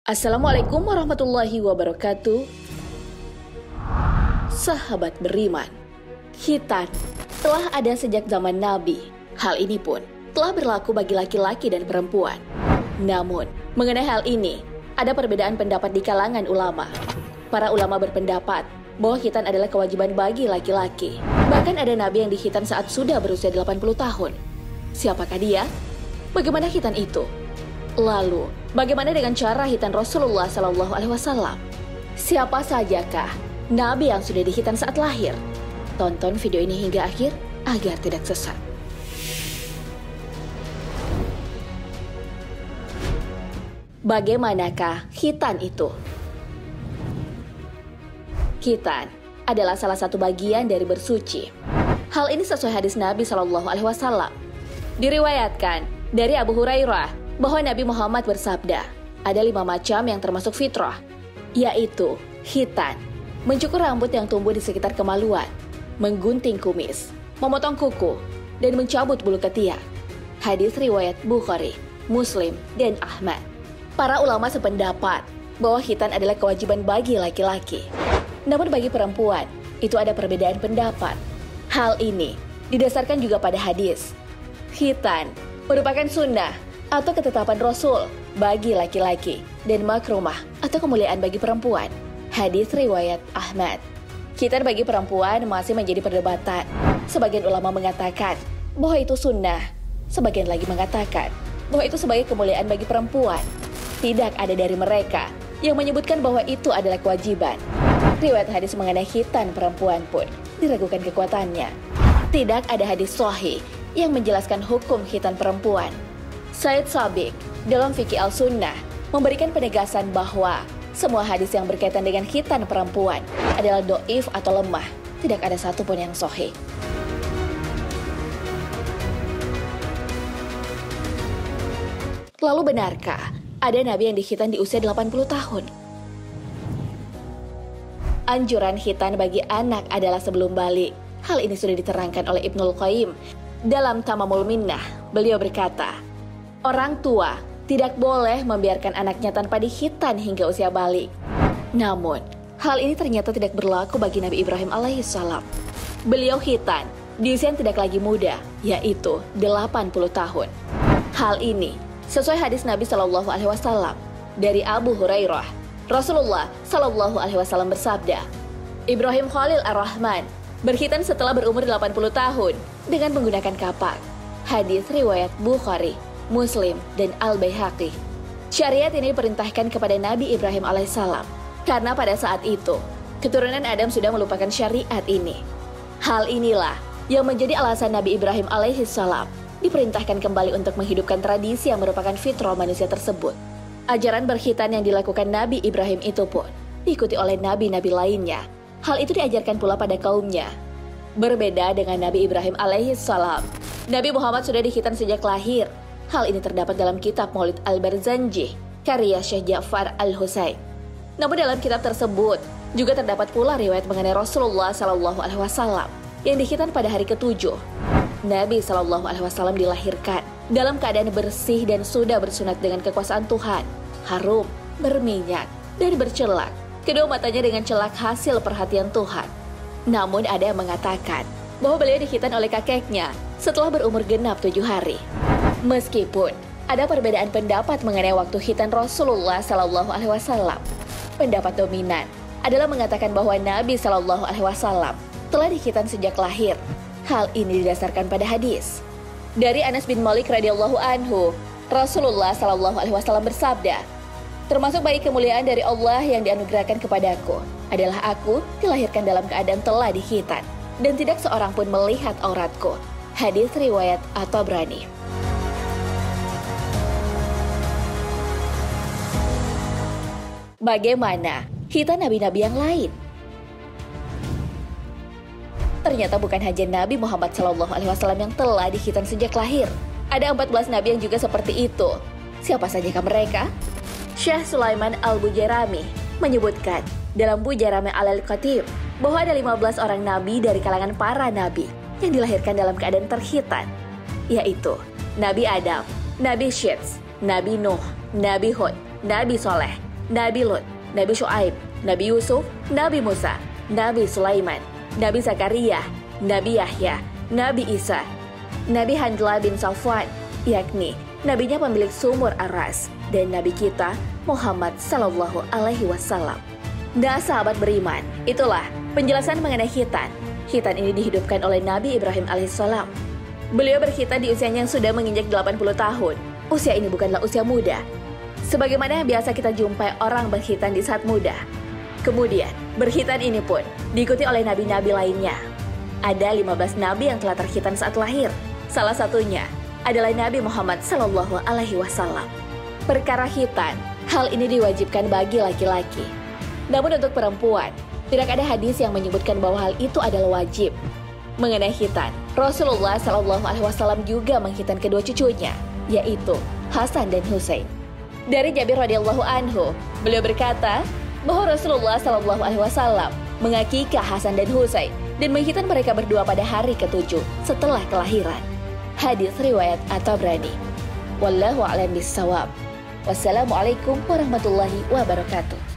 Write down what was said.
Assalamualaikum warahmatullahi wabarakatuh. Sahabat beriman, khitan telah ada sejak zaman Nabi. Hal ini pun telah berlaku bagi laki-laki dan perempuan. Namun, mengenai hal ini, ada perbedaan pendapat di kalangan ulama. Para ulama berpendapat bahwa khitan adalah kewajiban bagi laki-laki. Bahkan ada nabi yang dikhitan saat sudah berusia 80 tahun. Siapakah dia? Bagaimana khitan itu? Lalu, bagaimana dengan cara khitan Rasulullah SAW? Siapa sajakah nabi yang sudah dikhitan saat lahir? Tonton video ini hingga akhir agar tidak sesat. Bagaimanakah khitan itu? Khitan adalah salah satu bagian dari bersuci. Hal ini sesuai hadis Nabi SAW. Diriwayatkan dari Abu Hurairah bahwa Nabi Muhammad bersabda, ada 5 macam yang termasuk fitrah, yaitu khitan, mencukur rambut yang tumbuh di sekitar kemaluan, menggunting kumis, memotong kuku, dan mencabut bulu ketiak. Hadis riwayat Bukhari, Muslim, dan Ahmad. Para ulama sependapat bahwa khitan adalah kewajiban bagi laki-laki. Namun bagi perempuan, itu ada perbedaan pendapat. Hal ini didasarkan juga pada hadis. Khitan merupakan sunnah atau ketetapan Rasul bagi laki-laki dan makrumah atau kemuliaan bagi perempuan. Hadis riwayat Ahmad. Khitan bagi perempuan masih menjadi perdebatan. Sebagian ulama mengatakan bahwa itu sunnah. Sebagian lagi mengatakan bahwa itu sebagai kemuliaan bagi perempuan. Tidak ada dari mereka yang menyebutkan bahwa itu adalah kewajiban. Riwayat hadis mengenai khitan perempuan pun diragukan kekuatannya. Tidak ada hadis sahih yang menjelaskan hukum khitan perempuan. Said Sabiq dalam Fikih Al-Sunnah memberikan penegasan bahwa semua hadis yang berkaitan dengan khitan perempuan adalah do'if atau lemah. Tidak ada satupun yang sahih. Lalu benarkah ada nabi yang dikhitan di usia 80 tahun? Anjuran khitan bagi anak adalah sebelum balik. Hal ini sudah diterangkan oleh Ibnul Qayyim dalam Tamamul Minnah. Beliau berkata, orang tua tidak boleh membiarkan anaknya tanpa dikhitan hingga usia balik. Namun, hal ini ternyata tidak berlaku bagi Nabi Ibrahim alaihissalam. Beliau khitan di usia yang tidak lagi muda, yaitu 80 tahun. Hal ini sesuai hadis Nabi SAW dari Abu Hurairah. Rasulullah SAW bersabda, Ibrahim Khalil Ar-Rahman berkhitan setelah berumur 80 tahun dengan menggunakan kapak. Hadis riwayat Bukhari, Muslim, dan Al-Baihaqi. Syariat ini diperintahkan kepada Nabi Ibrahim alaihissalam karena pada saat itu keturunan Adam sudah melupakan syariat ini. Hal inilah yang menjadi alasan Nabi Ibrahim alaihissalam diperintahkan kembali untuk menghidupkan tradisi yang merupakan fitrah manusia tersebut. Ajaran berkhitan yang dilakukan Nabi Ibrahim itu pun diikuti oleh nabi-nabi lainnya. Hal itu diajarkan pula pada kaumnya. Berbeda dengan Nabi Ibrahim alaihissalam, Nabi Muhammad sudah dikhitan sejak lahir. Hal ini terdapat dalam kitab Maulid Al-Barzanji, karya Syekh Ja'far Al-Husain. Namun dalam kitab tersebut juga terdapat pula riwayat mengenai Rasulullah SAW yang dikhitan pada hari ke-7. Nabi SAW dilahirkan dalam keadaan bersih dan sudah bersunat dengan kekuasaan Tuhan, harum, berminyak, dan bercelak. Kedua matanya dengan celak hasil perhatian Tuhan. Namun ada yang mengatakan bahwa beliau dikhitan oleh kakeknya setelah berumur genap 7 hari. Meskipun ada perbedaan pendapat mengenai waktu khitan Rasulullah SAW, pendapat dominan adalah mengatakan bahwa Nabi SAW telah dikhitan sejak lahir. Hal ini didasarkan pada hadis dari Anas bin Malik radhiyallahu anhu. Rasulullah SAW bersabda, termasuk bayi kemuliaan dari Allah yang dianugerahkan kepadaku adalah aku dilahirkan dalam keadaan telah dikhitan dan tidak seorang pun melihat auratku. Hadis riwayat At-Tabrani. Bagaimana khitan nabi-nabi yang lain? Ternyata bukan hanya Nabi Muhammad SAW yang telah dikhitan sejak lahir. Ada 14 nabi yang juga seperti itu. Siapa sajakah mereka? Syekh Sulaiman Al-Bujairami menyebutkan dalam Bujairami Al-Khatib bahwa ada 15 orang nabi dari kalangan para nabi yang dilahirkan dalam keadaan terkhitan, yaitu Nabi Adam, Nabi Syeds, Nabi Nuh, Nabi Hud, Nabi Soleh, Nabi Lut, Nabi Syuaib, Nabi Yusuf, Nabi Musa, Nabi Sulaiman, Nabi Zakaria, Nabi Yahya, Nabi Isa, Nabi Handla bin Safwan, yakni nabinya pemilik sumur Aras, dan nabi kita Muhammad Sallallahu Alaihi Wasallam. Nah, sahabat beriman, itulah penjelasan mengenai khitan. Khitan ini dihidupkan oleh Nabi Ibrahim alaihissalam. Beliau berkhitan di usianya yang sudah menginjak 80 tahun. Usia ini bukanlah usia muda, sebagaimana yang biasa kita jumpai orang berkhitan di saat muda. Kemudian, berkhitan ini pun diikuti oleh nabi-nabi lainnya. Ada 15 nabi yang telah terkhitan saat lahir. Salah satunya adalah Nabi Muhammad Sallallahu Alaihi Wasallam. Perkara khitan, hal ini diwajibkan bagi laki-laki. Namun untuk perempuan, tidak ada hadis yang menyebutkan bahwa hal itu adalah wajib. Mengenai khitan, Rasulullah Sallallahu Alaihi Wasallam juga mengkhitan kedua cucunya, yaitu Hasan dan Husain. Dari Jabir radhiyallahu anhu, beliau berkata bahwa Rasulullah Sallallahu Alaihi Wasallam mengakikah Hasan dan Husain dan mengkhitan mereka berdua pada hari ke-7 setelah kelahiran. Hadis riwayat At-Tabrani. Wallahu a'lam bishawab. Wassalamualaikum warahmatullahi wabarakatuh.